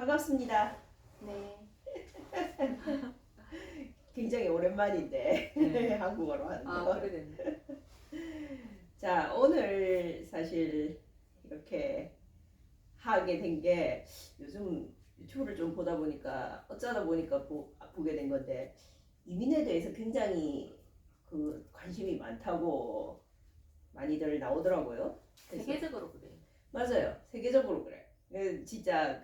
반갑습니다. 네. 굉장히 오랜만인데 네. 한국어로 하는 아, 거. 그래 됐네. 자, 오늘 사실 이렇게 하게 된 게 요즘 유튜브를 좀 보다 보니까 어쩌다 보니까 보게 된 건데 이민에 대해서 굉장히 그 관심이 많다고 많이들 나오더라고요. 그래서 세계적으로 그래. 맞아요. 세계적으로 그래. 진짜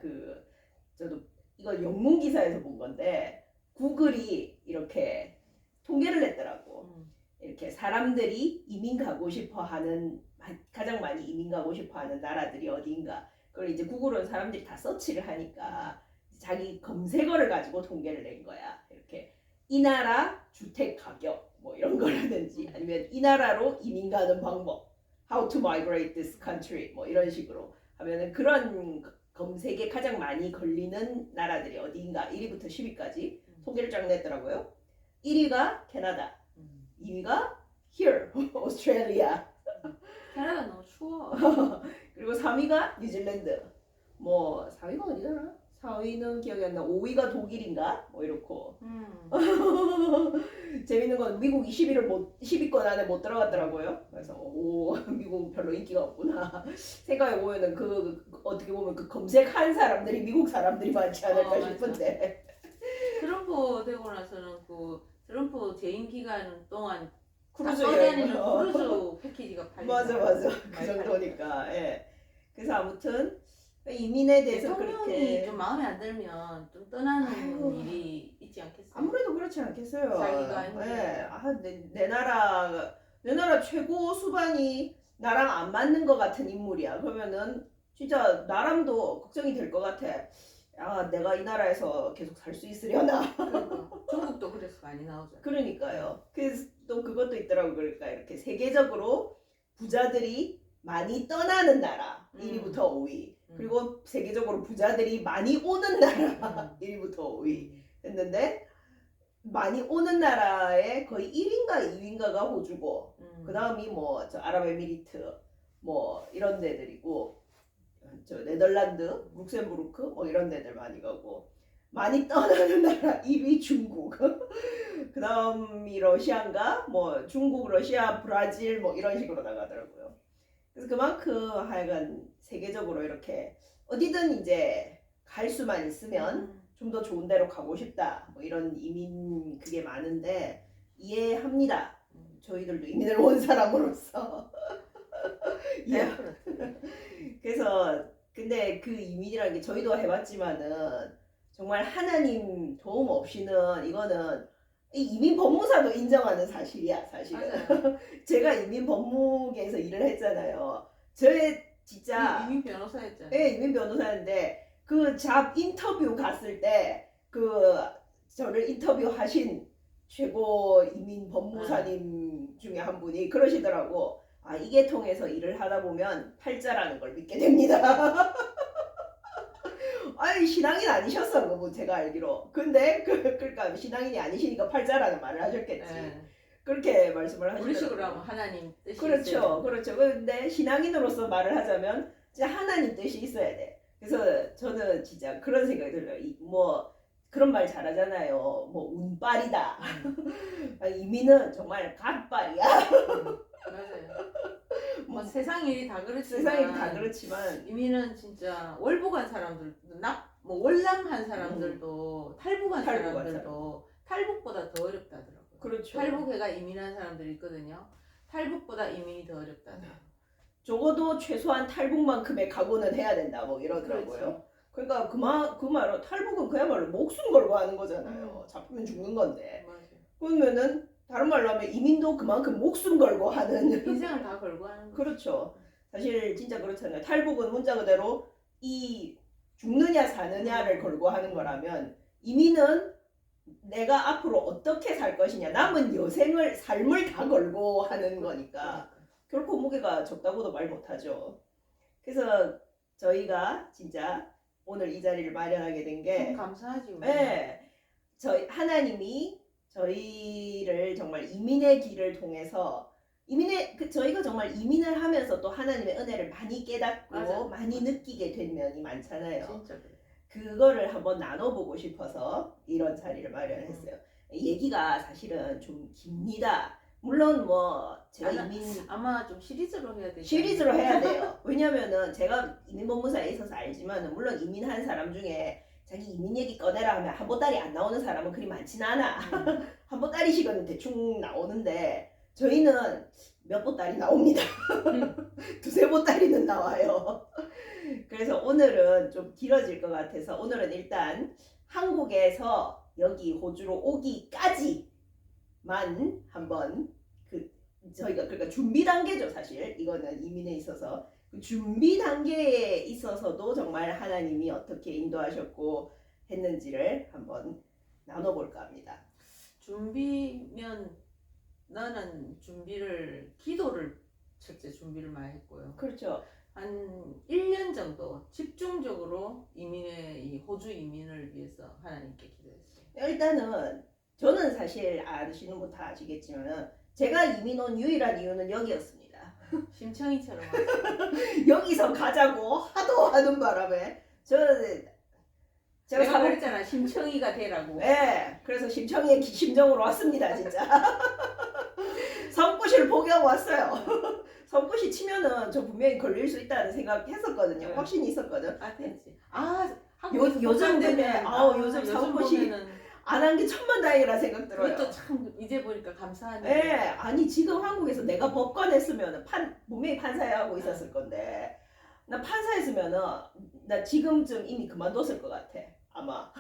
저도 이거 영문 기사에서 본 건데 구글이 이렇게 통계를 냈더라고. 이렇게 사람들이 이민 가고 싶어 하는 가장 많이 이민 가고 싶어 하는 나라들이 어디인가. 그걸 이제 구글은 사람들이 다 서치를 하니까 자기 검색어를 가지고 통계를 낸 거야. 이렇게 이 나라 주택 가격 뭐 이런 거라든지 아니면 이 나라로 이민 가는 방법 How to migrate this country 뭐 이런 식으로 하면은 그런 검색에 가장 많이 걸리는 나라들이 어디인가 1위부터 10위까지 통계를 쫙 냈더라고요. 1위가 캐나다, 2위가 here, 오스트레일리아. 캐나다 너무 추워. 그리고 3위가 뉴질랜드. 뭐 4위가 어디더라? 4위는 기억이 안 나. 5위가 독일인가? 뭐 이렇고. 재밌는 건 미국이 10위권 안에 못 들어갔더라고요. 그래서 미국 별로 인기가 없구나. 생각해 보면은 어떻게 보면 그 검색한 사람들이 미국 사람들이 많지 않을까 싶은데. 트럼프 되고 나서는 그 트럼프 재임 기간 동안 크루즈 떠다니는 여행. 크루즈 패키지가 팔린다. 맞아. 그 정도니까. 예. 그래서 아무튼 이민에 대해서 대통령이 그렇게 좀 마음에 안 들면 좀 떠나는 아유. 일이 있지 않겠어요? 아무래도 그렇지 않겠어요. 자기가 힘들어. 예. 내 나라 최고 수반이 나랑 안 맞는 것 같은 인물이야. 그러면은 진짜 나랑도 걱정이 될 것 같아. 야, 내가 이 나라에서 계속 살 수 있으려나? 그러니까 중국도 그래서 많이 나오잖아. 그러니까요. 그래서 또 그것도 있더라고. 그러니까 이렇게 세계적으로 부자들이 많이 떠나는 나라 1위부터 5위. 그리고 세계적으로 부자들이 많이 오는 나라 1위부터 5위 했는데 많이 오는 나라에 거의 1위인가 2위인가가 호주고 그 다음이 뭐 저 아랍에미리트 뭐 이런 데들이고 저 네덜란드, 룩셈부르크 뭐 이런 데들 많이 가고 많이 떠나는 나라 1위 중국 그 다음이 러시아인가 뭐 중국, 러시아, 브라질 뭐 이런 식으로 나가더라고요. 그래서 그만큼 하여간 세계적으로 이렇게 어디든 이제 갈 수만 있으면 좀 더 좋은 데로 가고 싶다 뭐 이런 이민 그게 많은데 이해합니다. 저희들도 이민을 온 사람으로서 예. 그래서 근데 그 이민이라는 게 저희도 해봤지만은 정말 하나님 도움 없이는 이거는 이 이민 법무사도 인정하는 사실이야 사실은. 제가 이민 법무계에서 일을 했잖아요. 저의 진짜 이민 변호사였잖아요. 네, 이민 변호사인데 그 잡 인터뷰 갔을 때 저를 인터뷰하신 최고 이민 법무사님 중에 한 분이 그러시더라고. 아, 이게 통해서 일을 하다 보면 팔자라는 걸 믿게 됩니다. 아니 신앙인 아니셨어, 뭐 제가 알기로. 근데 그러니까 신앙인이 아니시니까 팔자라는 말을 하셨겠지. 그렇게 말씀을 하시더라고요. 우리 식으로 하면 하나님 뜻이 그렇죠. 근데 신앙인으로서 말을 하자면 진짜 하나님 뜻이 있어야 돼. 그래서 저는 진짜 그런 생각이 들어요. 뭐 그런 말 잘하잖아요. 뭐 운빨이다. 이민은 정말 갓빨이야. 맞아요. 뭐 세상 일이 다 그렇지만 세상이 다 그렇지만 이민은 진짜 월북한 사람들도 뭐 월남한 사람들도 탈북한 사람들도 탈북보다 더 어렵다 하더라고요. 그렇죠. 탈북해가 이민한 사람들이 있거든요. 탈북보다 이민이 더 어렵다 하더라고요. 적어도 최소한 탈북만큼의 각오는 해야 된다 뭐 이러더라고요. 그렇죠. 그러니까 그 말은 탈북은 그야말로 목숨 걸고 하는 거잖아요. 잡히면 죽는 건데. 맞아요. 그러면은 다른 말로 하면 이민도 그만큼 목숨 걸고 하는 인생을 다 걸고 하는 거죠. 그렇죠. 사실 진짜 그렇잖아요. 탈북은 문자 그대로 이 죽느냐 사느냐를 걸고 하는 거라면 이민은 내가 앞으로 어떻게 살 것이냐 남은 여생을 삶을 다 걸고 하는 거니까 결코 무게가 적다고도 말 못하죠. 그래서 저희가 진짜 오늘 이 자리를 마련하게 된 게 감사하지. 네, 하나님이 저희를 정말 이민의 길을 통해서 저희가 정말 이민을 하면서 또 하나님의 은혜를 많이 깨닫고 맞아. 많이 느끼게 된 면이 많잖아요. 진짜 그래. 그거를 한번 나눠보고 싶어서 이런 자리를 마련했어요. 얘기가 사실은 좀 깁니다. 물론 뭐 제가 이민 아마 좀 시리즈로 해야 되지. 시리즈로 해야 돼요. 왜냐면은 제가 이민법무사에 있어서 알지만 물론 이민한 사람 중에 자기 이민 얘기 꺼내라 하면 한 보따리 안 나오는 사람은 그리 많진 않아. 한 보따리씩은 대충 나오는데 저희는 몇 보따리 나옵니다. 두세 보따리는 나와요. 그래서 오늘은 좀 길어질 것 같아서 오늘은 일단 한국에서 여기 호주로 오기까지만 한번 저희가 그러니까 준비 단계죠. 사실 이거는 이민에 있어서 그 준비 단계에 있어서도 정말 하나님이 어떻게 인도하셨고 했는지를 한번 나눠볼까 합니다. 준비면 나는 기도를 첫째 준비를 많이 했고요. 그렇죠. 한 1년 정도 집중적으로 이 호주 이민을 위해서 하나님께 기도했어요. 일단은 저는 사실 아시는 분 다 아시겠지만 제가 이민 온 유일한 이유는 여기였습니다. 심청이처럼 여기서 가자고 하도 하는 바람에 제가 내가 그랬잖아. 심청이가 되라고. 네, 그래서 심청이의 심정으로 왔습니다, 진짜. 섬꽃을 포기하고 왔어요. 섬꽃이 치면은 저 분명히 걸릴 수 있다는 생각했었거든요. 네. 확신이 있었거든. 아, 됐지. 아, 요즘 근데 요즘 섬꽃이 안 한 게 천만다행이라 생각 들어요. 그것도 참 이제 보니까 감사하네. 네, 아니 지금 한국에서 내가 법관 했으면 분명히 판사에 하고 있었을 건데 나 판사했으면은 나 지금쯤 이미 그만뒀을 것 같아. 아마.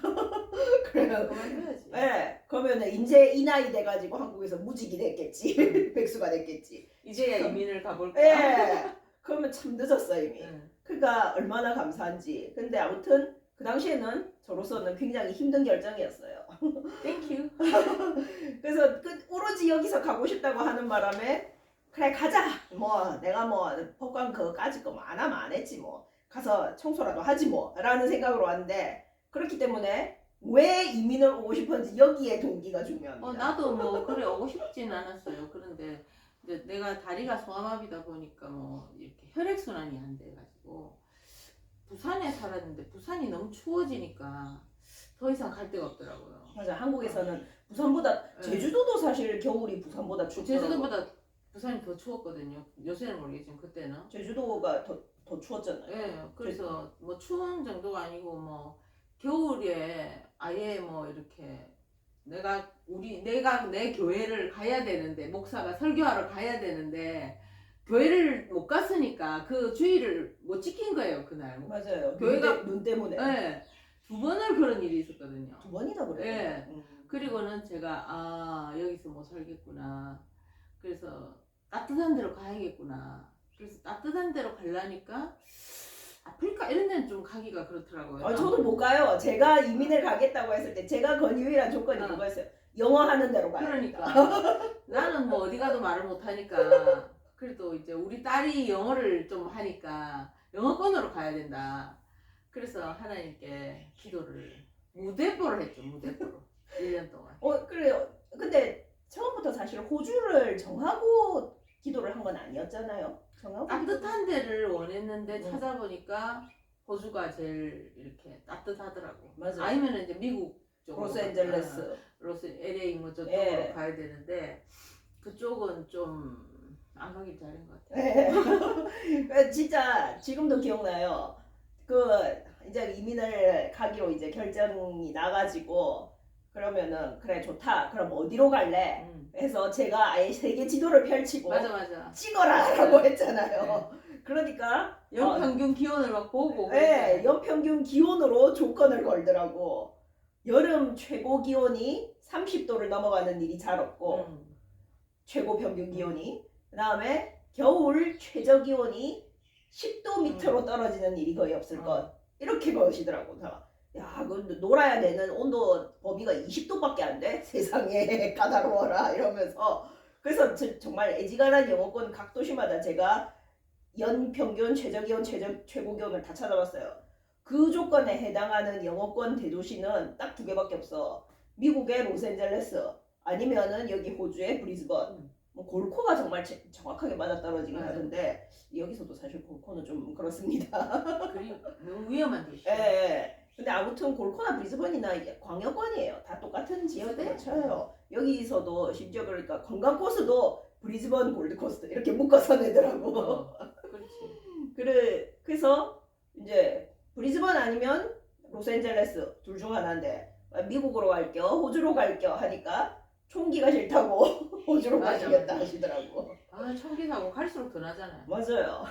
그래요. 그만둬야지. 네, 그러면은 이제 이 나이 돼가지고 한국에서 무직이 됐겠지. 백수가 됐겠지. 이제야 이민을 가볼까? 네, 그러면 참 늦었어 이미. 응. 그러니까 얼마나 감사한지. 근데 아무튼 그 당시에는 저로서는 굉장히 힘든 결정이었어요. 땡큐. 그래서 오로지 여기서 가고 싶다고 하는 바람에 그래 가자. 뭐 내가 뭐 법관 그거까지 거 안 하면 안 했지 뭐. 가서 청소라도 하지 뭐 라는 생각으로 왔는데 그렇기 때문에 왜 이민을 오고 싶었는지 여기에 동기가 중요합니다. 나도 뭐 그래 오고 싶진 않았어요. 그런데 이제 내가 다리가 소아마비다 보니까 뭐 이렇게 혈액순환이 안 돼가지고 부산에 살았는데 부산이 너무 추워지니까 더 이상 갈 데가 없더라고요. 맞아. 한국에서는 부산보다 네. 제주도도 사실 겨울이 부산보다 춥더라고. 제주도보다 부산이 더 추웠거든요. 요새는 모르겠지만 그때는. 제주도가 더 추웠잖아요. 예, 그래서 뭐 추운 정도가 아니고 뭐 겨울에 아예 뭐 이렇게 내가 내 교회를 가야 되는데 목사가 설교하러 가야 되는데 교회를 못 갔으니까 그 주의를 못 지킨 거예요 그날. 맞아요. 교회가- 눈 때문에 예, 2번을 그런 일이 있었거든요. 2번이나 그래요. 예. 그리고는 제가 여기서 못 살겠구나. 그래서 따뜻한 데로 가야겠구나. 그래서 따뜻한 데로 가려니까 아프리카 이런 데는 좀 가기가 그렇더라고요. 저도 못 가요. 제가 이민을 가겠다고 했을 때 제가 건 유일한 조건이 그거였어요. 영어 하는 대로 가요. 그러니까 나는 뭐 어디 가도 말을 못 하니까 그래도 이제 우리 딸이 영어를 좀 하니까 영어권으로 가야 된다. 그래서 하나님께 기도를 무대뽀를 했죠. 무대뽀로 1년 동안. 그래요. 근데 처음부터 사실 호주를 정하고 기도를 한 건 아니었잖아요. 정하고 따뜻한 데를 원했는데 음. 찾아보니까 호주가 제일 이렇게 따뜻하더라고. 맞아요. 아니면 이제 미국 쪽으로 로스앤젤레스. LA 뭐 저쪽으로 예. 가야 되는데 그쪽은 좀 안 가길 잘한 것 같아요. 네. 진짜 지금도 기억나요. 이제 이민을 가기로 이제 결정이 나가지고 그러면은 그래 좋다. 그럼 어디로 갈래? 해서 제가 아예 세계 지도를 펼치고 맞아. 찍어라라고 했잖아요. 그러니까 연평균 기온을 막 보고. 네, 연평균 기온으로 조건을 걸더라고. 여름 최고 기온이 30도를 넘어가는 일이 잘 없고 최고 평균 기온이 그 다음에 겨울 최저 기온이 10도 밑으로 떨어지는 일이 거의 없을 것 이렇게 거시더라고. 야, 그 놀아야 되는 온도 범위가 20도밖에 안 돼? 세상에 까다로워라 이러면서 그래서 정말 애지간한 영어권 각 도시마다 제가 연평균 최저기온 최고기온을 다 찾아봤어요. 그 조건에 해당하는 영어권 대도시는 딱 2개밖에 없어. 미국의 로스앤젤레스 아니면은 여기 호주의 브리즈번. 뭐 골코가 정말 정확하게 맞아떨어지긴 하던데 여기서도 사실 골코는 좀 그렇습니다. 그리고 너무 위험한 도시. 예. 근데 근데 아무튼 골코나 브리즈번이나 이게 광역권이에요. 다 똑같은 지역으로 쳐요. 여기서도 심지어 그러니까 관광 코스도 브리즈번 골드코스트 이렇게 묶어서 내더라고. 그렇지. 그래서 이제 브리즈번 아니면 로스앤젤레스 둘 중 하나인데 미국으로 갈 겸 호주로 갈 겸 하니까 총기가 싫다고 호주로 맞아, 가시겠다 맞아. 하시더라고. 아 총기 사고 갈수록 더 나잖아요. 맞아요.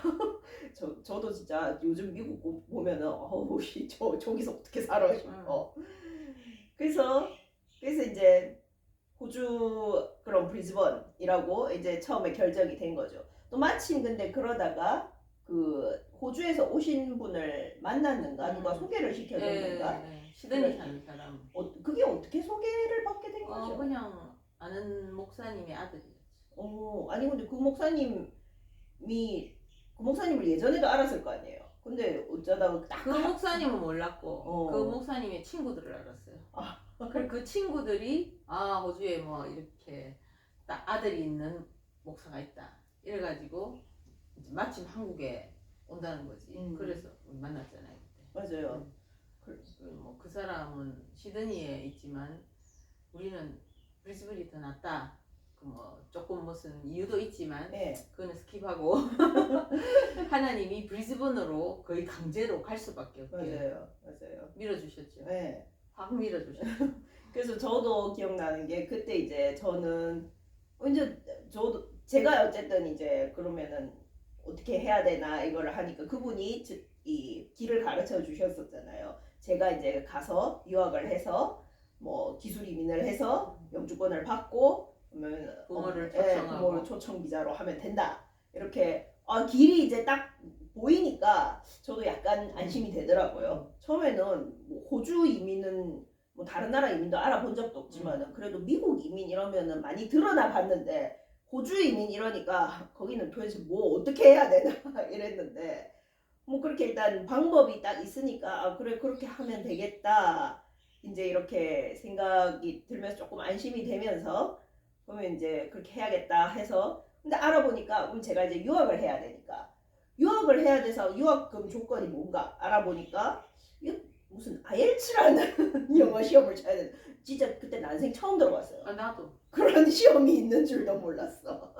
저도 진짜 요즘 미국 보면은 어우 저 저기서 어떻게 살아 싶어. 그래서 이제 호주 그런 브리즈번이라고 이제 처음에 결정이 된 거죠. 또 마침 근데 그러다가 그 호주에서 오신 분을 만났는가 누가 소개를 시켜줬는가. 시드니 사는 사람. 그게 어떻게 소개를 받게 된 거죠? 그냥 아는 목사님의 아들이었지. 아니 근데 그 목사님을 예전에도 알았을 거 아니에요. 근데 어쩌다가 딱 그 목사님은 몰랐고 그 목사님의 친구들을 알았어요. 그리고 그 친구들이 호주에 뭐 이렇게 딱 아들이 있는 목사가 있다. 이래가지고 이제 마침 한국에 온다는 거지. 그래서 우리 만났잖아요. 그때. 맞아요. 그 사람은 시드니에 있지만 우리는 브리즈번이 더 낫다. 뭐 조금 무슨 이유도 있지만 그거는 스킵하고 하나님이 브리즈번으로 거의 강제로 갈 수밖에 없게 맞아요. 밀어주셨죠. 네. 확 밀어주셨죠. 그래서 저도 기억나는 게 그때 이제 저는 이제 제가 어쨌든 이제 그러면은 어떻게 해야 되나 이거를 하니까 그분이 이 길을 가르쳐 주셨었잖아요. 제가 이제 가서 유학을 해서 뭐 기술 이민을 해서 영주권을 받고 그러면 부모를 초청 비자로 하면 된다. 이렇게 길이 이제 딱 보이니까 저도 약간 안심이 되더라고요. 처음에는 뭐 호주 이민은 뭐 다른 나라 이민도 알아본 적도 없지만 그래도 미국 이민 이러면은 많이 드러나 봤는데 호주 이민 이러니까 거기는 도대체 뭐 어떻게 해야 되나 이랬는데 뭐 그렇게 일단 방법이 딱 있으니까 그래 그렇게 하면 되겠다 이제 이렇게 생각이 들면서 조금 안심이 되면서 그러면 이제 그렇게 해야겠다 해서 근데 알아보니까 그럼 제가 이제 유학을 해야 되니까 유학을 해야 돼서 유학금 조건이 뭔가 알아보니까 무슨 IELTS라는 영어 시험을 쳐야 돼. 진짜 그때 난생 처음 들어봤어요. 나도. 그런 시험이 있는 줄도 몰랐어.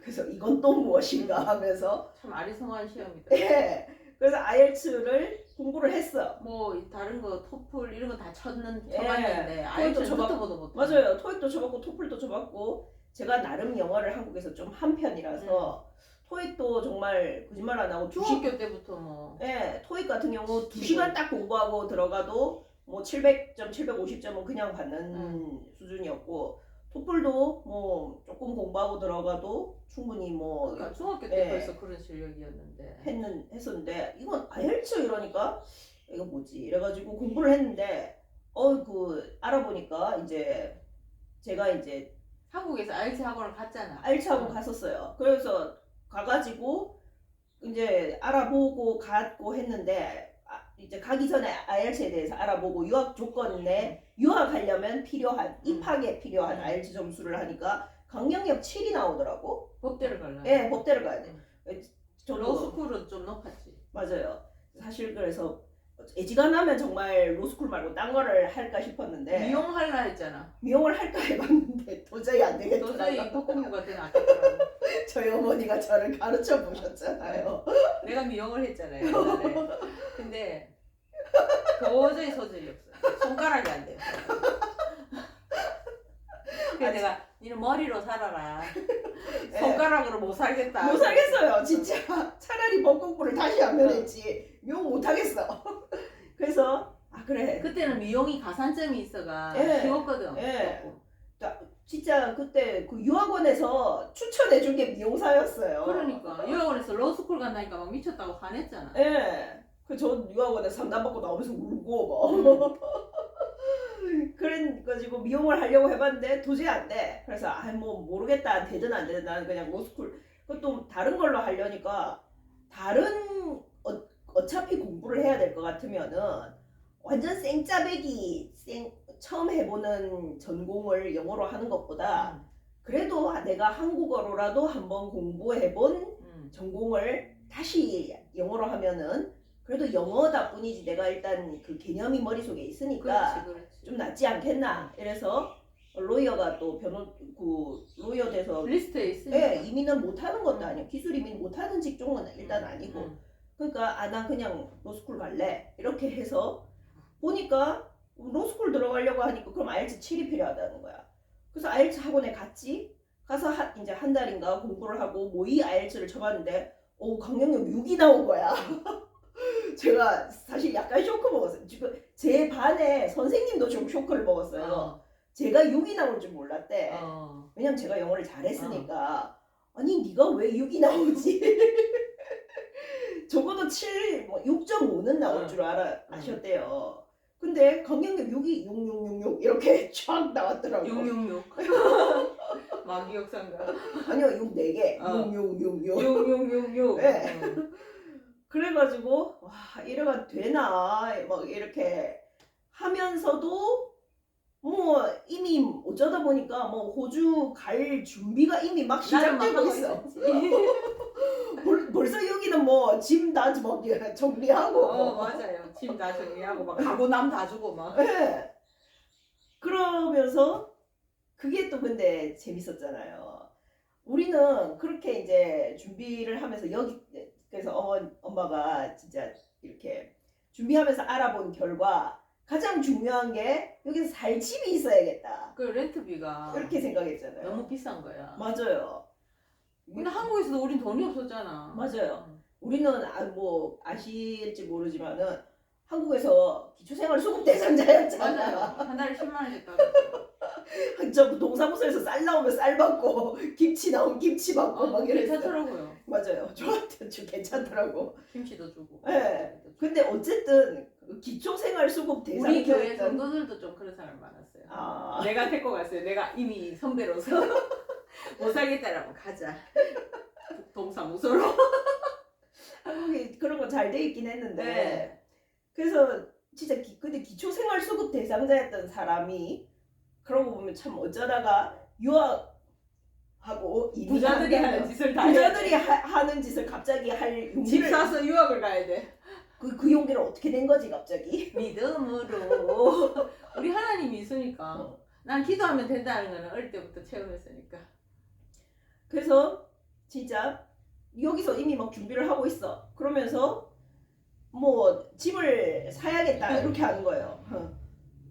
그래서 이건 또 무엇인가 하면서 참 아리송한 시험이다. 예. 그래서 IELTS를 공부를 했어. 뭐 다른 거 토플 이런 거 다 쳐봤는데 토익도 쳐도 못. 맞아요. 토익도 쳐봤고 토플도 쳐봤고 제가 나름 영어를 한국에서 좀 한 편이라서 토익도 정말 거짓말 안 하고 중학교 때부터 뭐. 토익 같은 경우 2시간 딱 공부하고 들어가도 뭐 700점, 750점은 그냥 받는 수준이었고 토플도 뭐 조금 공부하고 들어가도 충분히 뭐 그러니까 중학교 때 벌써 그런 실력이었는데 했었는데 이건 IELTS 이러니까 이거 뭐지 이래가지고 공부를 했는데 그 알아보니까 이제 제가 이제 한국에서 IELTS 학원을 갔잖아. IELTS 학원 갔었어요. 그래서 가가지고 이제 알아보고 갔고 했는데 이제 가기 전에 IELTS에 대해서 알아보고 유학 조건에 유학하려면 필요한 입학에 필요한 IELTS 점수를 하니까 강령역 7이 나오더라고. 법대를 가려면. 네, 법대를 가야 돼. 로스쿨은 좀 높았지. 맞아요. 사실 그래서 애지간하면 정말 로스쿨 말고 딴 거를 할까 싶었는데 미용할라 했잖아. 미용을 할까 해봤는데 도저히 안 되겠더라고요. 도저히 복공부가 더 낫겠더라고. 저희 어머니가 저를 가르쳐 보셨잖아요. 내가 미용을 했잖아요. 옛날에. 근데 도저히 소질이 없어. 손가락이 안 돼. 그래서 내가 니는 머리로 살아라. 손가락으로 못 살겠다. 못 살겠어요. 진짜 차라리 법 공부를 다시 하면 했지 미용 못 하겠어. 그래서 그래. 그때는 미용이 가산점이 있어가 쉬웠거든. 진짜 그때 그 유학원에서 추천해준 게 미용사였어요. 그러니까 유학원에서 로스쿨 간다니까 막 미쳤다고 화냈잖아. 저 유학원에서 상담받고 나오면서 울고 막. 그래가지고 미용을 하려고 해봤는데 도저히 안 돼. 그래서 뭐 모르겠다 되든 안 되든 나는 그냥 로스쿨 그것도 다른 걸로 하려니까 어차피 공부를 해야 될 것 같으면은 완전 생짜배기 처음 해보는 전공을 영어로 하는 것보다 그래도 내가 한국어로라도 한번 공부해본 전공을 다시 영어로 하면은 그래도 영어다 뿐이지 내가 일단 그 개념이 머릿속에 있으니까 그렇지. 좀 낫지 않겠나. 이래서 로이어가 또 로이어 돼서 리스트에 있으니까. 예, 이민을 못하는 것도 아니고 기술 이민 못하는 직종은 일단 아니고 그러니까 나 그냥 로스쿨 갈래 이렇게 해서 보니까 로스쿨 들어가려고 하니까 그럼 IELTS 7이 필요하다는 거야. 그래서 IELTS 학원에 갔지. 가서 이제 한 달인가 공부를 하고 모의 IELTS를 쳐봤는데 강령력 6이 나온 거야. 제가 사실 약간 쇼크 먹었어요. 지금 제 반에 선생님도 좀 쇼크를 먹었어요. 제가 6이 나올 줄 몰랐대. 왜냐면 제가 영어를 잘했으니까. 아니 네가 왜 6이 나오지? 적어도 7, 뭐 6.5는 나올 줄 아셨대요. 근데 강경력 6이 6666 이렇게 쫙 나왔더라고. 666. 마기역상가. 아니요 6 4개. 6666. 6666. 네. 그래가지고 와 이래가 되나 막 이렇게 하면서도 뭐 이미 어쩌다 보니까 뭐 호주 갈 준비가 이미 막 시작되고 있어. 벌써 여기는 뭐 짐 다 정리하고. 맞아요. 짐 다 정리하고 막 가고 남 다 주고 막. 네. 그러면서 그게 또 근데 재밌었잖아요. 우리는 그렇게 이제 준비를 하면서 그래서 엄마가 진짜 이렇게 준비하면서 알아본 결과 가장 중요한 게 여기서 살 집이 있어야겠다. 그 렌트비가 이렇게 생각했잖아요. 너무 비싼 거야. 맞아요. 근데 한국에서도 우린 돈이 없었잖아. 맞아요. 우리는 뭐 아실지 모르지만은 한국에서 기초생활수급 대상자였잖아요. 맞아요. 한 달에 10만 원씩 따. 저 동사무소에서 쌀 나오면 쌀 받고 김치 나오면 김치 받고 막 이랬어요. 괜찮더라고요. 맞아요. 저한테 좀 괜찮더라고. 김치도 주고. 네. 근데 어쨌든 기초생활수급 우리 교회 대상자였던 성도들도 좀 그런 사람 많았어요. 아. 내가 데리고 갔어요. 내가 이미 선배로서 못 살겠다라고 가자. 동사무소로. 한국이 그런 거 잘 돼 있긴 했는데 네. 그래서 진짜 근데 기초생활수급 대상자였던 사람이 그러고 보면 참 어쩌다가 유학하고 부자들이 하는 짓을 다 부자들이 하는 짓을 갑자기 할 집 용기를 사서 유학을 가야 돼. 그 용기를 어떻게 된 거지 갑자기? 믿음으로. 우리 하나님이 있으니까. 난 기도하면 된다는 거는 어릴 때부터 체험했으니까. 그래서 진짜 여기서 이미 막 준비를 하고 있어. 그러면서 뭐 집을 사야겠다 이렇게 하는 거예요.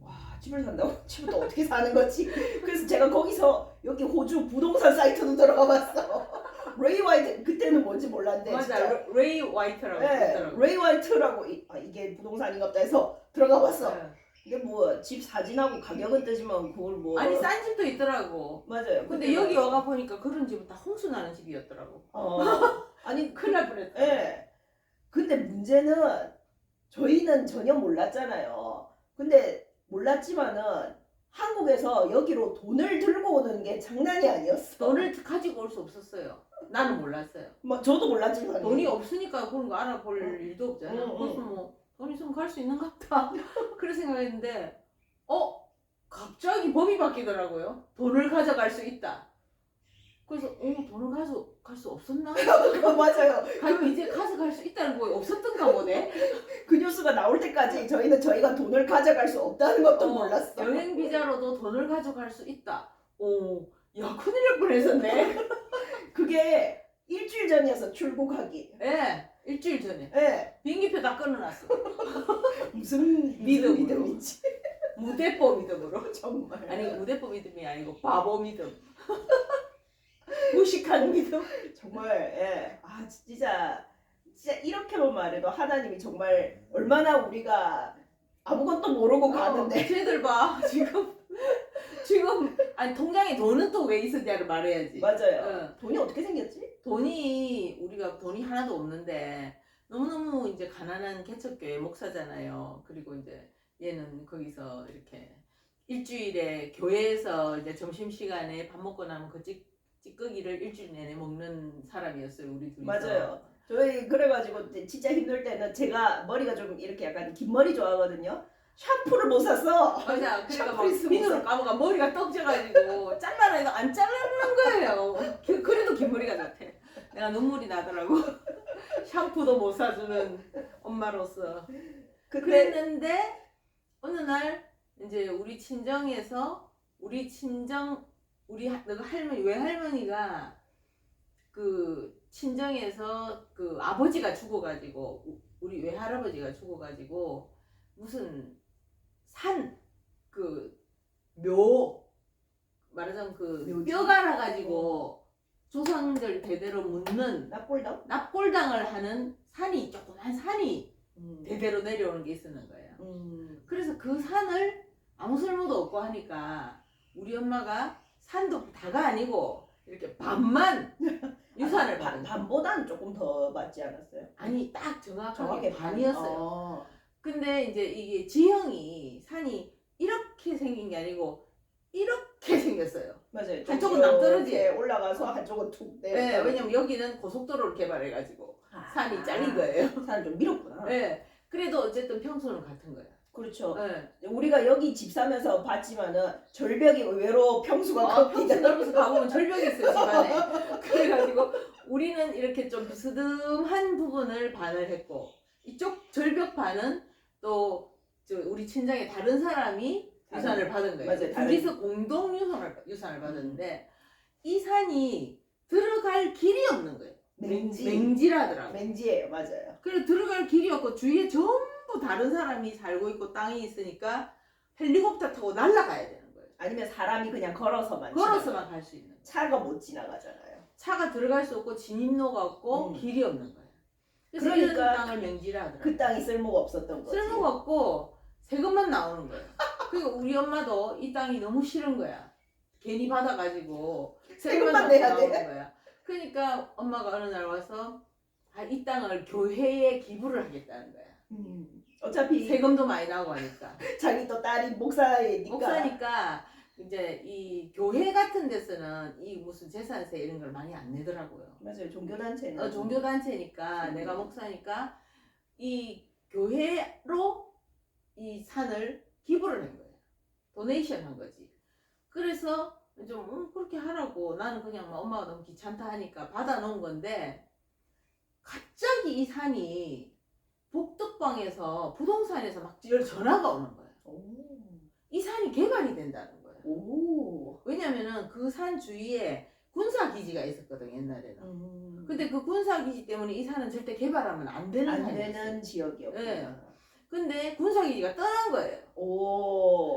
와 집을 산다고? 집을 또 어떻게 사는 거지? 그래서 제가 거기서 여기 호주 부동산 사이트도 들어가 봤어. 레이 화이트 그때는 뭔지 몰랐는데 맞아. 진짜. 레이 화이트라고 네, 있더라고. 레이 화이트라고 이게 부동산인가 보다 해서 들어가 봤어. 네. 근데 뭐 집 사진하고 가격은 뜨지만 그걸 뭐 아니 싼 집도 있더라고. 맞아요. 근데 여기 와가 보니까 그런 집은 다 홍수 나는 집이었더라고. 아니 큰일 날 뻔했다. 예. 근데 문제는 저희는 전혀 몰랐잖아요. 근데 몰랐지만은 한국에서 여기로 돈을 들고 오는 게 장난이 아니었어. 돈을 가지고 올 수 없었어요. 나는 몰랐어요. 뭐 저도 몰랐지만 돈이 없으니까 그런 거 알아볼 일도 없잖아. 그래서 뭐 돈 있으면 갈 수 있는가 보다. 그런 생각했는데 갑자기 법이 바뀌더라고요. 돈을 가져갈 수 있다. 그래서 돈을 갈 수 없었나? 맞아요. 이제 가져갈 수 있다는 거 없었던가 보네. 그 뉴스가 나올 때까지 저희가 돈을 가져갈 수 없다는 것도 몰랐어. 여행 비자로도 돈을 가져갈 수 있다. 야 큰일 날 뻔했었네. 그게 일주일 전이어서 출국하기. 예, 일주일 전에. 예. 비행기표 다 끊어놨어. 무슨 믿음으로. 믿음인지. 무대법 믿음으로. 정말. 아니 무대법 믿음이 아니고 바보 믿음. 무식한 믿음. 정말 예. 아 진짜 이렇게만 말해도 하나님이 정말 얼마나 우리가 아무것도 모르고 가는데 쟤들 봐 지금 아니 통장에 돈은 또 왜 있었냐를 말해야지. 맞아요. 돈이 어떻게 생겼지? 우리가 돈이 하나도 없는데 너무너무 이제 가난한 개척교회 목사잖아요. 그리고 이제 얘는 거기서 이렇게 일주일에 교회에서 이제 점심시간에 밥 먹고 나면 그 찌꺼기를 일주일 내내 먹는 사람이었어요. 우리 둘이서. 맞아요. 저희 그래가지고 진짜 힘들 때는 제가 머리가 좀 이렇게 약간 긴 머리 좋아하거든요. 샴푸를 못 샀어. 맞아. 그러니까 막 샴푸 비누를 까먹어 머리가 떡져가지고 잘라라 해도 안 자르는 거예요. 그래도 긴 머리가 나대. 내가 눈물이 나더라고. 샴푸도 못 사주는 엄마로서. 그때 그랬는데 어느 날 이제 우리 친정에서 우리 친정 우리 너가 할머니 외할머니가 그 친정에서 그 아버지가 죽어가지고 우리 외할아버지가 죽어가지고 무슨 산 그 묘 말하자면 그 묘지? 뼈 갈아가지고 조상들 대대로 묻는 납골당? 납골당을 하는 산이 조그만 산이 음. 대대로 내려오는 게 있었는 거예요. 음. 그래서 그 산을 아무 쓸모도 없고 하니까 우리 엄마가 산도 다가 아니고 이렇게 반만 유산을 받은 거예요. 반보다는 조금 더 받지 않았어요? 아니 딱 정확하게 정확하게 반이었어요. 근데 이제 이게 지형이 산이 이렇게 생긴 게 아니고 이렇게 생겼어요. 맞아요. 한쪽은 이렇게 남떨어지게 올라가서 한쪽은 툭 내려. 네, 왜냐면 여기는 고속도로를 개발해가지고 산이 잘린 거예요. 산을 좀 밀었구나. 네, 그래도 어쨌든 평수는 같은 거예요. 그렇죠. 네. 우리가 여기 집 사면서 봤지만은 절벽이 의외로 평수가 큽니다. 평수 넓어서 가보면 절벽이 있어요 집안에. 그래가지고 우리는 이렇게 좀 비스듬한 부분을 반을 했고 이쪽 절벽 반은 또 우리 친정의 다른 사람이 유산을 받은 거예요. 맞아요. 둘이서 공동 유산을 받았는데 이 산이 들어갈 길이 없는 거예요. 맹지라더라고요. 맹지예요, 맞아요. 그래서 들어갈 길이 없고 주위에 전부 다른 사람이 살고 있고 땅이 있으니까 헬리콥터 타고 날아가야 되는 거예요. 아니면 사람이 그냥 걸어서만 갈 수 있는 거예요. 차가 못 지나가잖아요. 차가 들어갈 수 없고 진입로가 없고 길이 없는 거예요. 그래서 그러니까 이런 땅을 맹지라 하더라고요. 그 땅이 쓸모가 없었던 거지. 쓸모가 없고 세금만 나오는 거예요. 그리고 우리 엄마도 이 땅이 너무 싫은 거야. 괜히 받아가지고 세금만 내야 나오는 돼. 거야. 그러니까 엄마가 어느 날 와서 이 땅을 교회에 기부를 하겠다는 거야. 어차피 세금도 많이 나오고 하니까. 자기 또 딸이 목사니까. 목사니까 이제 이 교회 같은 데서는 이 무슨 재산세 이런 걸 많이 안 내더라고요. 맞아요. 종교단체는. 종교단체니까 내가 목사니까 이 교회로 이 산을 기부를 한 거예요. 도네이션 한 거지. 그래서 좀 그렇게 하라고 나는 그냥 뭐 엄마가 너무 귀찮다 하니까 받아놓은 건데 갑자기 이 산이 복덕방에서 부동산에서 막 전화가 오는 거예요. 이 산이 개발이 된다는 거예요. 왜냐면은 그 산 주위에 군사기지가 있었거든 옛날에는. 근데 그 군사기지 때문에 이 산은 절대 개발하면 안 되는 산이었어요. 지역이었구나. 네. 근데 군사기지가 떠난 거예요.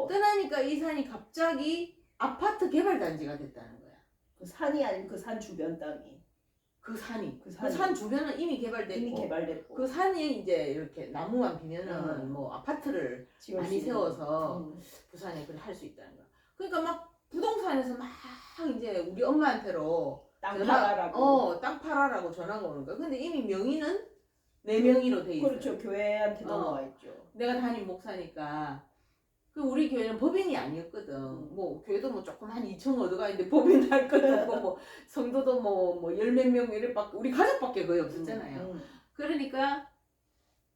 떠나니까 이 산이 갑자기 아파트 개발 단지가 됐다는 거야. 그 산이 아니고 그 산 주변 땅이. 그 산 주변은 이미 개발됐고. 그 산이 이제 이렇게 나무만 비면은 뭐 아파트를 많이 세워서 부산에 그걸 할 수 있다는 거야. 그러니까 막 부동산에서 막 이제 우리 엄마한테로 땅 팔아라고. 땅 팔아라고 전화가 오는 거야. 근데 이미 명의는 내 명의로 돼 있어요. 그렇죠. 교회한테 넘어와 있죠. 내가 담임 목사니까. 그 우리 교회는 법인이 아니었거든. 뭐 교회도 뭐 조금 한 2천 얻어가 있는데 법인 할 것도 없고 뭐 성도도 뭐 열 몇 명 이래밖에 우리 가족밖에 거의 없었잖아요. 그러니까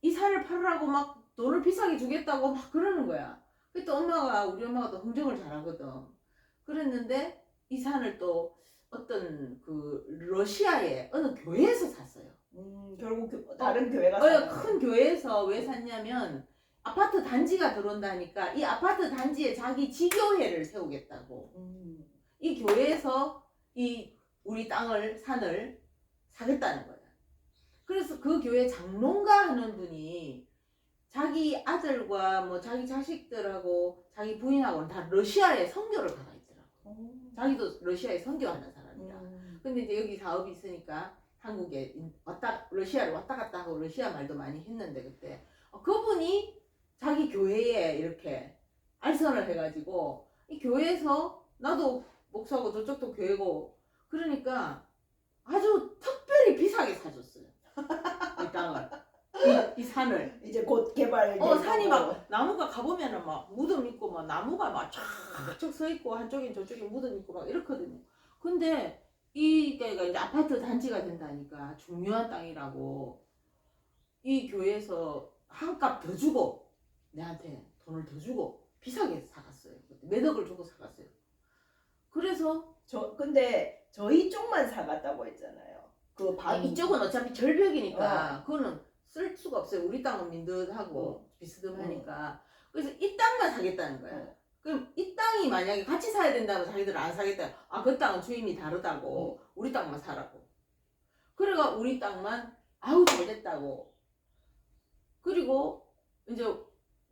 이 산을 팔으라고 막 돈을 비싸게 주겠다고 막 그러는 거야. 그때 우리 엄마가 또 흥정을 잘하거든. 그랬는데 이 산을 또 어떤 그 러시아의 어느 교회에서 샀어요. 결국 다른 교회가 큰 교회에서 왜 샀냐면 아파트 단지가 들어온다니까 이 아파트 단지에 자기 지교회를 세우겠다고. 이 교회에서 이 우리 산을 사겠다는 거야. 그래서 그 교회 장롱가 하는 분이 자기 아들과 뭐 자기 자식들하고 자기 부인하고는 다 러시아에 선교를 가가 있더라고. 자기도 러시아에 선교하는 사람이라. 근데 이제 여기 사업이 있으니까 한국에 러시아를 왔다 갔다 하고 러시아 말도 많이 했는데 그때 그분이 자기 교회에 이렇게 알선을 해가지고 이 교회에서 나도 목사고 저쪽도 교회고 그러니까 아주 특별히 비싸게 사줬어요. 이 땅을. 이 산을. 이제 곧 개발. 산이 막 나무가 가보면은 막 무덤 있고 막 나무가 막 쫙쫙 서 있고 한쪽엔 저쪽엔 무덤 있고 막 이렇거든요. 근데 이게가 이제 아파트 단지가 된다니까 중요한 땅이라고 이 교회에서 한 값 더 주고 내한테 돈을 더 주고 비싸게 사갔어요. 몇 억을 주고 사갔어요. 그래서 근데 저희 쪽만 사갔다고 했잖아요. 이쪽은 어차피 절벽이니까 그거는 쓸 수가 없어요. 우리 땅은 민듯하고 비스듬하니까. 그래서 이 땅만 사겠다는 거야. 그럼 이 땅이 만약에 같이 사야 된다면 자기들은 안 사겠다. 아, 그 땅은 주인이 다르다고. 우리 땅만 사라고. 그래가 우리 땅만 아우 잘 됐다고. 그리고 이제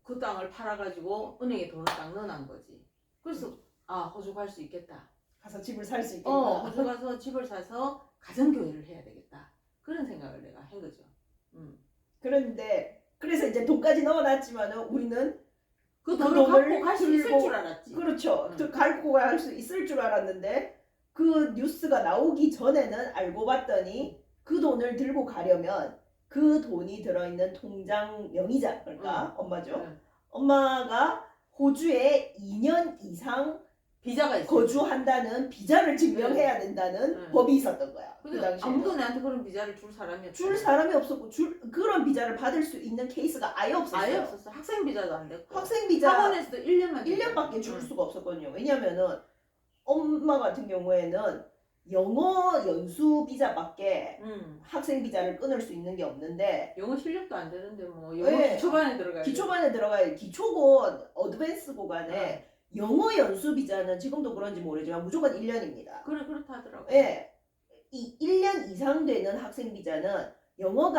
그 땅을 팔아가지고 은행에 돈을 딱 넣어놓은 거지. 그래서 아, 호주 갈 수 있겠다. 가서 집을 살 수 있겠다. 호주 가서 집을 사서 가정교회를 해야 되겠다. 그런 생각을 내가 한 거죠. 그런데 그래서 이제 돈까지 넣어놨지만은 우리는 그 돈을 갖고 갈 수 있을 줄 알았지. 그렇죠. 갖고 갈 수 있을 줄 알았는데 그 뉴스가 나오기 전에는 알고 봤더니 그 돈을 들고 가려면 그 돈이 들어있는 통장 명의자, 그러니까 엄마죠. 엄마가 호주에 2년 이상 비자가 있어. 거주한다는 비자를 증명해야 된다는 법이 있었던 거야. 그 당시에 아무도 내한테 그런 비자를 줄 사람이 없어. 줄 사람이 없었고 그런 비자를 받을 수 있는 케이스가 아예 없었어요. 아예 없었어. 학생 비자도 안 됐고. 학생 비자 학원에서도 1년밖에 줄 수가 없었거든요. 왜냐면은 엄마 같은 경우에는 영어 연수 비자밖에 학생 비자를 끊을 수 있는 게 없는데 영어 실력도 안 되는데 뭐 영어 기초반에 들어가야 기초반에 들어가야 기초고 어드밴스고 간에 영어 연수 비자는 지금도 그런지 모르지만 무조건 1년입니다. 그래 그렇다 하더라고요. 예. 이 1년 이상 되는 학생 비자는 영어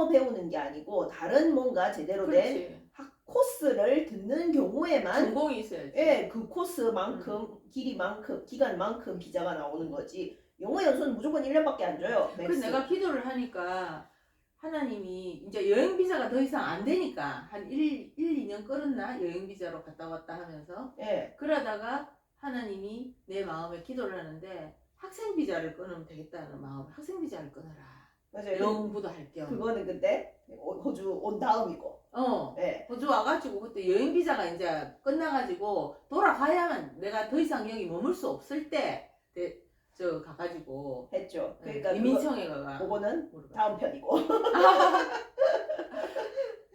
배우는 게 아니고 다른 뭔가 제대로 된 코스를 듣는 경우에만 전공이 있어야지. 예, 그 코스만큼 길이만큼 기간만큼 비자가 나오는 거지. 영어 연수는 무조건 1년밖에 안 줘요. 그래서 내가 기도를 하니까 하나님이 이제 여행 비자가 더 이상 안 되니까 한 2년 끌었나 여행 비자로 갔다 왔다 하면서 그러다가 하나님이 내 마음에 기도를 하는데 학생 비자를 끊으면 되겠다는 마음에 학생 비자를 끊어라. 맞아요. 영어부도 할 겸. 그거는 그때 호주 온 다음이고. 호주 와가지고 그때 여행 비자가 이제 끝나가지고 돌아가야만 내가 더 이상 여기 머물 수 없을 때 저 가가지고 했죠. 그러니까 이민청에 가가. 그거는 다음 편이고.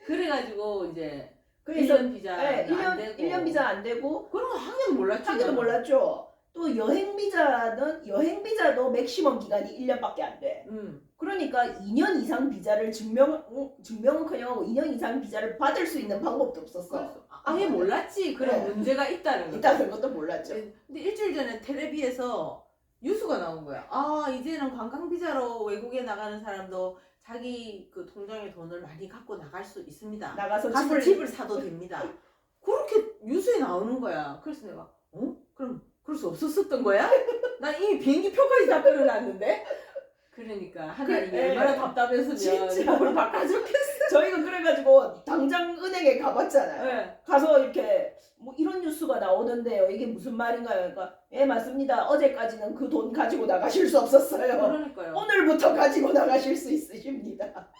그래가지고 이제 그래서 1년 비자 안 되고. 1년 비자 안 되고. 그런 거 학년 몰랐지. 학년도 몰랐죠. 또 여행 비자도 맥시멈 기간이 1년밖에 안 돼. 그러니까 2년 이상 비자를 증명은커녕 2년 이상 비자를 받을 수 있는 방법도 없었어. 아예 몰랐지. 그런 문제가 있다는 거. 있다는 것도 몰랐죠. 근데 일주일 전에 텔레비에서 뉴스가 나온 거야. 아, 이제는 관광 비자로 외국에 나가는 사람도 자기 그 통장에 돈을 많이 갖고 나갈 수 있습니다. 나가서 집을 사도 됩니다. 그렇게 뉴스에 나오는 거야. 그래서 내가 그럼 그럴 수 없었었던 거야? 난 이미 비행기 표까지 다 끊어놨는데. 그러니까 하나님이 얼마나 답답했으면 진짜 그걸 바꿔줬겠어. 저희가 그래가지고 당장 은행에 가봤잖아요. 가서 이렇게 뭐 이런 뉴스가 나오던데요. 이게 무슨 말인가요? 그러니까 예 맞습니다. 어제까지는 그 돈 가지고 나가실 수 없었어요. 그러니까요. 오늘부터 가지고 나가실 수 있으십니다.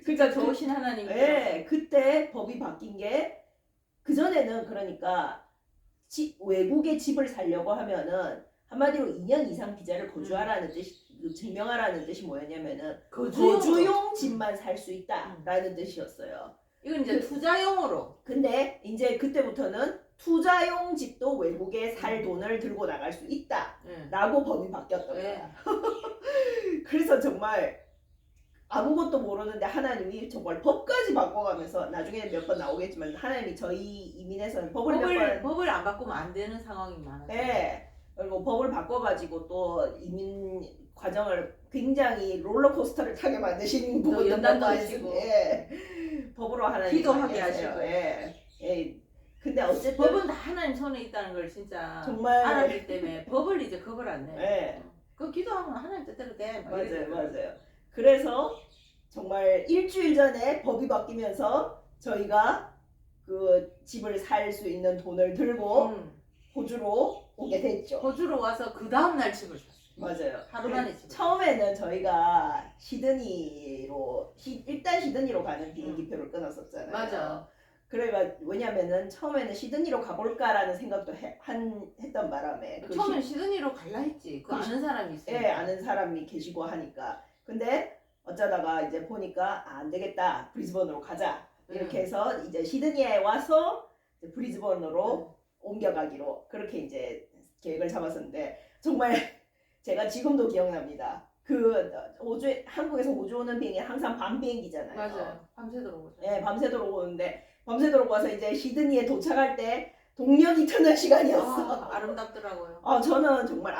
그러니까 좋으신 하나님. 그때 법이 바뀐 게 그 전에는 그러니까 외국에 집을 살려고 하면은 한마디로 2년 이상 비자를 거주하라는 뜻이 증명하라는 뜻이 뭐였냐면은 거주용 집만 살 수 있다라는 뜻이었어요. 이건 이제 투자용으로. 근데 이제 그때부터는 투자용 집도 외국에 살 돈을 들고 나갈 수 있다라고 법이 바뀌었던 거야. 그래서 정말 아무것도 모르는데 하나님이 정말 법까지 바꿔가면서 나중에 몇 번 나오겠지만 하나님이 저희 이민에서는 법을 안 바꾸면 안 되는 상황이 많아요. 그리고 법을 바꿔가지고 또 이민 과정을 굉장히 롤러코스터를 타게 만드신 부분도 연단도 하시고 법으로 하나님 기도하게 하시고 근데 어쨌든 법은 다 하나님 손에 있다는 걸 진짜 정말 알았기 때문에 법을 이제 겁을 안 내. 그 기도하면 하나님 뜻대로 돼. 맞아요. 그래서 정말 일주일 전에 법이 바뀌면서 저희가 그 집을 살 수 있는 돈을 들고 호주로 오게 됐죠. 호주로 와서 그 다음날 집을 샀어요. 맞아요. 하루 만에 집을. 처음에는 저희가 일단 시드니로 가는 비행기표를 끊었었잖아요. 맞아. 그래가 왜냐면은 처음에는 시드니로 가볼까라는 생각도 했던 바람에 처음엔 시드니로 갈라 했지. 아는 사람이 있어요. 아는 사람이 계시고 하니까. 근데 어쩌다가 이제 보니까 안 되겠다. 브리즈번으로 가자. 이렇게 해서 이제 시드니에 와서 이제 브리즈번으로 옮겨가기로 그렇게 이제 계획을 잡았었는데 정말 제가 지금도 기억납니다. 그 한국에서 오주 오는 비행기 항상 밤 비행기잖아요. 맞아요. 밤새도록 오죠. 예, 밤새도록 오는데 밤새도록 와서 이제 시드니에 도착할 때 동력이 트는 시간이었어. 아름답더라고요. 저는 정말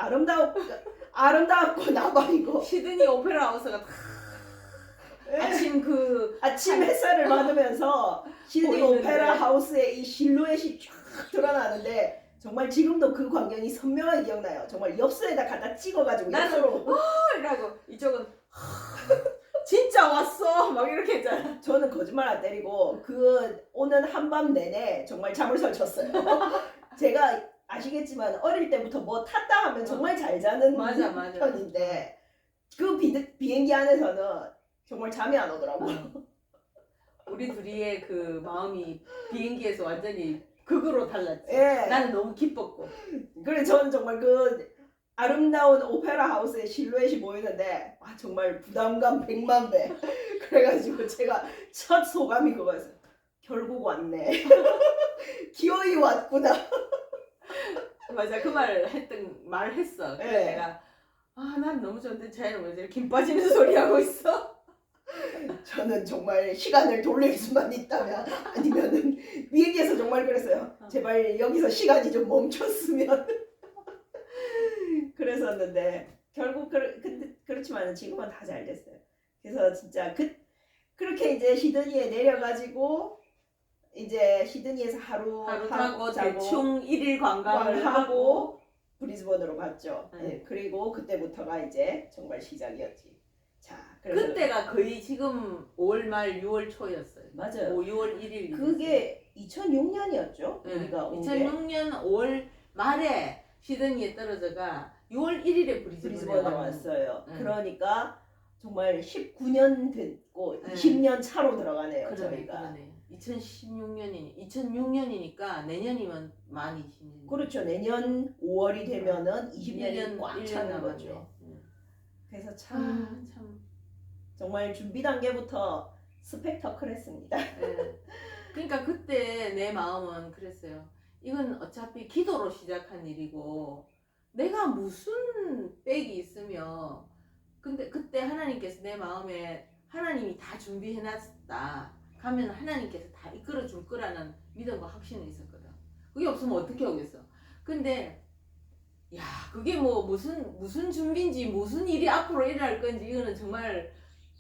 아름다웠고 나발이고 시드니 오페라 하우스가 다 아침 햇살을 받으면서 시드니 보이는데. 오페라 하우스의 이 실루엣이 쫙 드러나는데 정말 지금도 그 광경이 선명하게 기억나요. 정말 엽서에다 갖다 찍어가지고 나는 엽서로 이라고 이쪽은 진짜 왔어 막 이렇게 했잖아. 저는 거짓말 안 때리고 그 오는 한밤 내내 정말 잠을 설쳤어요. 제가 아시겠지만 어릴 때부터 뭐 탔다 하면 정말 잘 자는 맞아. 편인데 그 비행기 안에서는 정말 잠이 안 오더라고요. 우리 둘이의 그 마음이 비행기에서 완전히 극으로 달랐지. 예. 나는 너무 기뻤고. 그래 저는 정말 그 아름다운 오페라 하우스의 실루엣이 보이는데 정말 부담감 100만 배. 그래가지고 제가 첫 소감이 그거였어요. 결국 왔네. 기어이 왔구나. 맞아, 그 말 했어. 그래서 예. 내가 난 너무 좋은데 쟤는 왜 저렇게 김 빠지는 소리 하고 있어? 저는 정말 시간을 돌릴 수만 있다면 아니면은 비행기에서 정말 그랬어요. 제발 여기서 시간이 좀 멈췄으면 그랬었는데 결국 그렇지만 지금은 다 잘 됐어요. 그래서 진짜 그렇게 이제 시드니에 내려가지고 이제 시드니에서 하루 자고 대충 1일 관광을 하고 브리즈번으로 갔죠. 네. 네, 그리고 그때부터가 이제 정말 시작이었지. 자, 그래서 그때가 거의 지금 5월 말 6월 초였어요. 맞아요. 6월 1일. 그게 2006년이었죠. 네. 우리가 온 게. 2006년 5월 말에 시드니에 떨어져가 6월 1일에 브리즈번에 왔어요. 네. 그러니까 정말 19년 됐고 네. 20년 차로 들어가네요. 저희가. 그러네. 2006년이니까 내년이면 만 20년. 그렇죠. 내년 5월이 되면은 20년이 1년 꽉 차는 거죠. 그래서 참 참. 정말 준비 단계부터 스펙터클했습니다. 네. 그러니까 그때 내 마음은 그랬어요. 이건 어차피 기도로 시작한 일이고 내가 무슨 빽이 있으며 근데 그때 하나님께서 내 마음에 하나님이 다 준비해놨다. 가면 하나님께서 다 이끌어 줄 거라는 믿음과 확신이 있었거든. 그게 없으면 어떻게 오겠어. 근데 야 그게 뭐 무슨 준비인지 무슨 일이 앞으로 일어날 건지 이거는 정말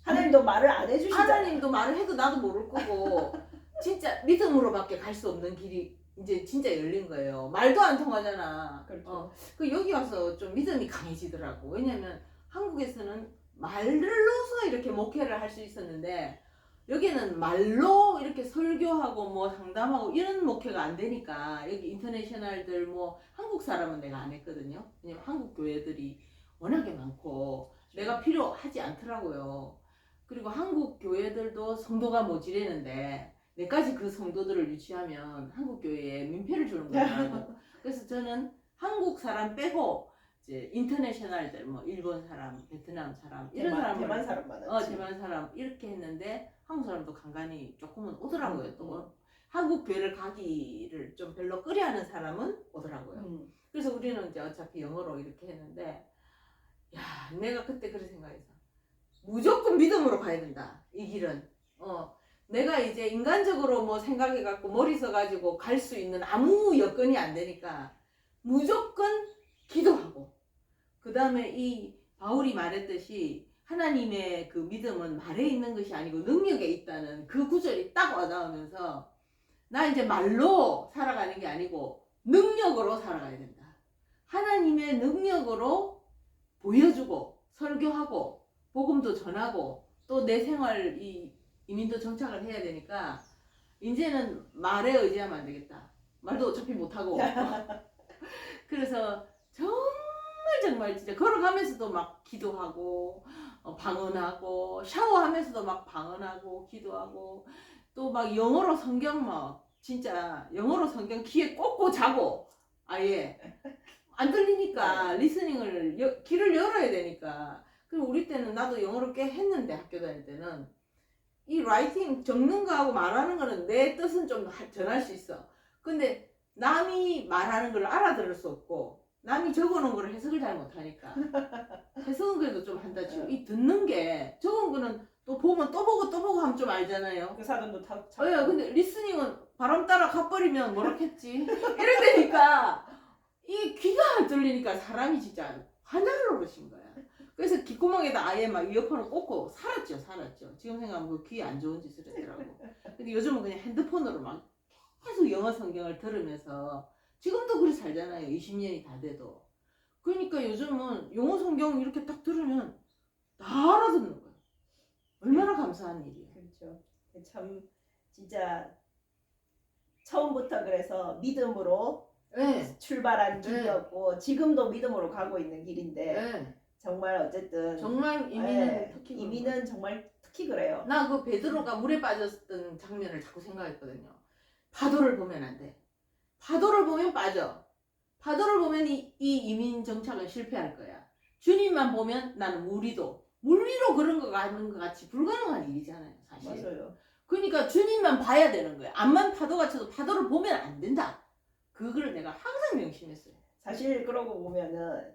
하나님도 말을 안 해주시잖아요. 하나님도 말을 해도 나도 모를 거고 진짜 믿음으로밖에 갈 수 없는 길이 이제 진짜 열린 거예요. 말도 안 통하잖아. 그렇죠. 그 여기 와서 좀 믿음이 강해지더라고. 왜냐면 한국에서는 말로서 이렇게 목회를 할 수 있었는데 여기는 말로 이렇게 설교하고 뭐 상담하고 이런 목회가 안 되니까 여기 인터내셔널들 뭐 한국 사람은 내가 안 했거든요. 왜냐면 한국 교회들이 워낙에 많고 내가 필요하지 않더라고요. 그리고 한국 교회들도 성도가 모자라는데 내까지 그 성도들을 유치하면 한국 교회에 민폐를 주는 거더라고. 그래서 저는 한국 사람 빼고 이제 인터내셔널들 뭐 일본 사람, 베트남 사람 이런 사람을 대만 사람 많았지. 대만 사람 이렇게 했는데 한국 사람도 간간히 조금은 오더라고요. 또 한국 교회를 가기를 좀 별로 꺼려하는 사람은 오더라고요. 그래서 우리는 이제 어차피 영어로 이렇게 했는데 야 내가 그때 그런 생각했어. 무조건 믿음으로 가야 된다. 이 길은. 내가 이제 인간적으로 뭐 생각해갖고 머리 써가지고 갈 수 있는 아무 여건이 안 되니까 무조건 기도하고 그 다음에 이 바울이 말했듯이 하나님의 그 믿음은 말에 있는 것이 아니고 능력에 있다는 그 구절이 딱 와닿으면서 나 이제 말로 살아가는 게 아니고 능력으로 살아가야 된다. 하나님의 능력으로 보여주고 설교하고 복음도 전하고 또 내 생활 이민도 정착을 해야 되니까 이제는 말에 의지하면 안 되겠다. 말도 어차피 못하고 그래서 정말 진짜 걸어가면서도 막 기도하고 방언하고 샤워하면서도 막 방언하고 기도하고 또 막 영어로 성경 막 진짜 영어로 성경 귀에 꽂고 자고 아예 안 들리니까 리스닝을 귀를 열어야 되니까. 그리고 우리 때는 나도 영어를 꽤 했는데 학교 다닐 때는 이 라이팅 적는 거하고 말하는 거는 내 뜻은 좀 전할 수 있어. 근데 남이 말하는 걸 알아들을 수 없고 남이 적어놓은 거를 해석을 잘 못하니까 해석은 그래도 좀 한다 치고 이 듣는 게 적은 거는 또 보면 또 보고 또 보고 하면 좀 알잖아요. 그 사전도 다 예, 근데 리스닝은 바람 따라 가버리면 뭐라겠지 이러니까 이 귀가 안 들리니까 사람이 진짜 환장을 오르신 거야. 그래서 귓구멍에다 아예 막 이어폰을 꽂고 살았죠. 지금 생각하면 그 귀 안 좋은 짓을 했더라고. 근데 요즘은 그냥 핸드폰으로 막 계속 영어 성경을 들으면서 지금도 그리 살잖아요. 20년이 다 돼도. 그러니까 요즘은 영어 성경 이렇게 딱 들으면 다 알아듣는 거야. 얼마나 감사한 일이야. 그렇죠. 참 진짜 처음부터 그래서 믿음으로 네. 출발한 네. 길이었고 지금도 믿음으로 가고 있는 길인데 네. 정말 어쨌든 정말 이민은 특히 이민은 정말 특히 그래요. 나 그 베드로가 물에 빠졌던 장면을 자꾸 생각했거든요. 파도를 보면 안 돼. 파도를 보면 빠져. 파도를 보면 이 이민 정착은 실패할 거야. 주님만 보면 나는 물 위로 그런 거 가는 것 같이 불가능한 일이잖아요, 사실. 맞아요. 그러니까 주님만 봐야 되는 거야. 암만 파도가 쳐도 파도를 보면 안 된다. 그걸 내가 항상 명심했어요. 사실 그러고 보면은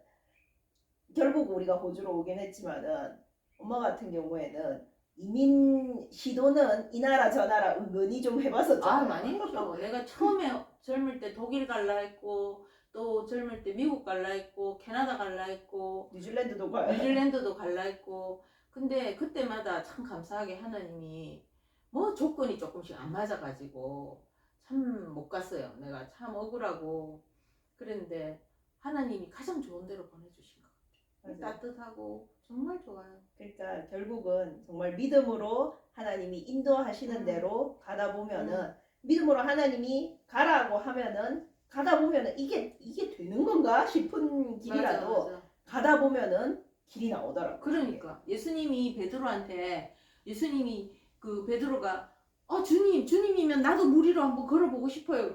결국 우리가 호주로 오긴 했지만은 엄마 같은 경우에는 이민 시도는 이 나라 저 나라 은근히 좀 해봤었잖아요. 많이 했죠. 내가 처음에 젊을 때 독일 갈라 했고 또 젊을 때 미국 갈라 했고 캐나다 갈라 했고 뉴질랜드도 가요. 뉴질랜드도 갈라 했고 근데 그때마다 참 감사하게 하나님이 뭐 조건이 조금씩 안 맞아가지고 참 못 갔어요. 내가 참 억울하고 그랬는데 하나님이 가장 좋은 데로 보내주신 것 같아요. 맞아요. 따뜻하고 정말 좋아요. 그러니까 결국은 정말 믿음으로 하나님이 인도하시는 대로 가다 보면은 믿음으로 하나님이 가라고 하면은 가다 보면은 이게 되는 건가 싶은 길이라도 맞아. 가다 보면은 길이 나오더라고요. 그러니까 예수님이 베드로한테 그 베드로가 주님이면 나도 물 위로 한번 걸어보고 싶어요.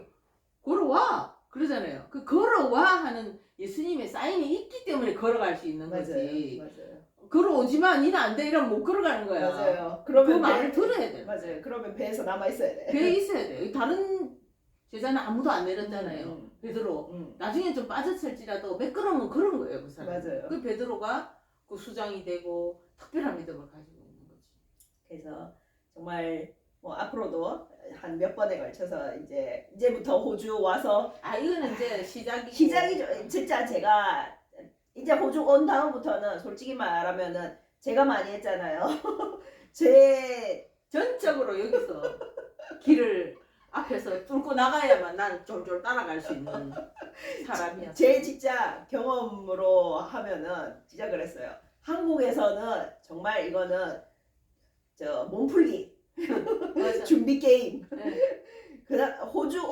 걸어와 그러잖아요. 그 걸어와 하는 예수님의 사인이 있기 때문에 걸어갈 수 있는 거지. 맞아요. 걸어오지마 니는 안 돼 이러면 못 걸어가는 거야. 맞아요. 그 그러면 말을 들어야 돼. 맞아요. 그러면 배에서 남아 있어야 돼. 배에 있어야 돼. 다른 제자는 아무도 안 내렸잖아요. 베드로. 나중에 좀 빠졌을지라도 매끄러우면 그런 거예요, 그 사람. 맞아요. 그 베드로가 그 수장이 되고 특별한 믿음을 가지고 있는 거지. 그래서 정말 뭐 앞으로도 한 몇 번에 걸쳐서 이제부터 호주 와서 이거는 이제 시작이고. 시작이죠. 진짜 제가 이제 호주 온 다음부터는 솔직히 말하면은 제가 많이 했잖아요. 제 전적으로 여기서 길을 앞에서 뚫고 나가야만 난 쫄쫄 따라갈 수 있는 사람이야. 제 진짜 경험으로 하면은 진짜 그랬어요. 한국에서는 정말 이거는 저 몸풀기 준비 게임. 네. 그다음 호주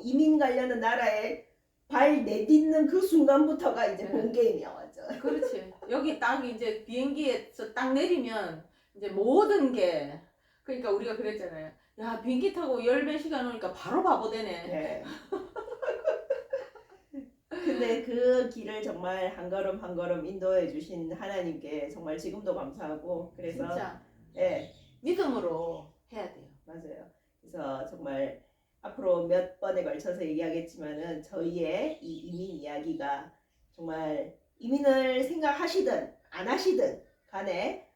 이민 가려는 나라에 발 내딛는 그 순간부터가 이제 본 게임이야 완전. 그렇지. 여기 딱 이제 비행기에서 딱 내리면 이제 모든 게 그러니까 우리가 그랬잖아요. 야 비행기 타고 열몇 시간 오니까 바로 바보 되네. 네. 근데 그 길을 정말 한 걸음 한 걸음 인도해 주신 하나님께 정말 지금도 감사하고 그래서 진짜 예 믿음으로 해야 돼요. 맞아요. 그래서 정말 앞으로 몇 번에 걸쳐서 얘기하겠지만은 저희의 이 이민 이야기가 정말 이민을 생각하시든 안 하시든 간에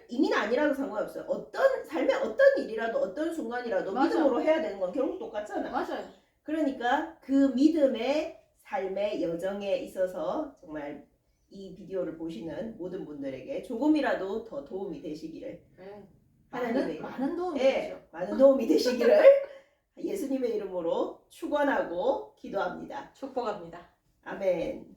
이민 아니라도 상관없어요. 어떤 삶의 어떤 일이라도 어떤 순간이라도 맞아. 믿음으로 해야 되는 건 결국 똑같잖아. 맞아요. 그러니까 그 믿음의 삶의 여정에 있어서 정말 이 비디오를 보시는 모든 분들에게 조금이라도 더 도움이 되시기를 네. 하나님의 많은 도움이 예, 되죠. 많은 도움이 되시기를 예수님의 이름으로 축원하고 기도합니다. 축복합니다. 아멘.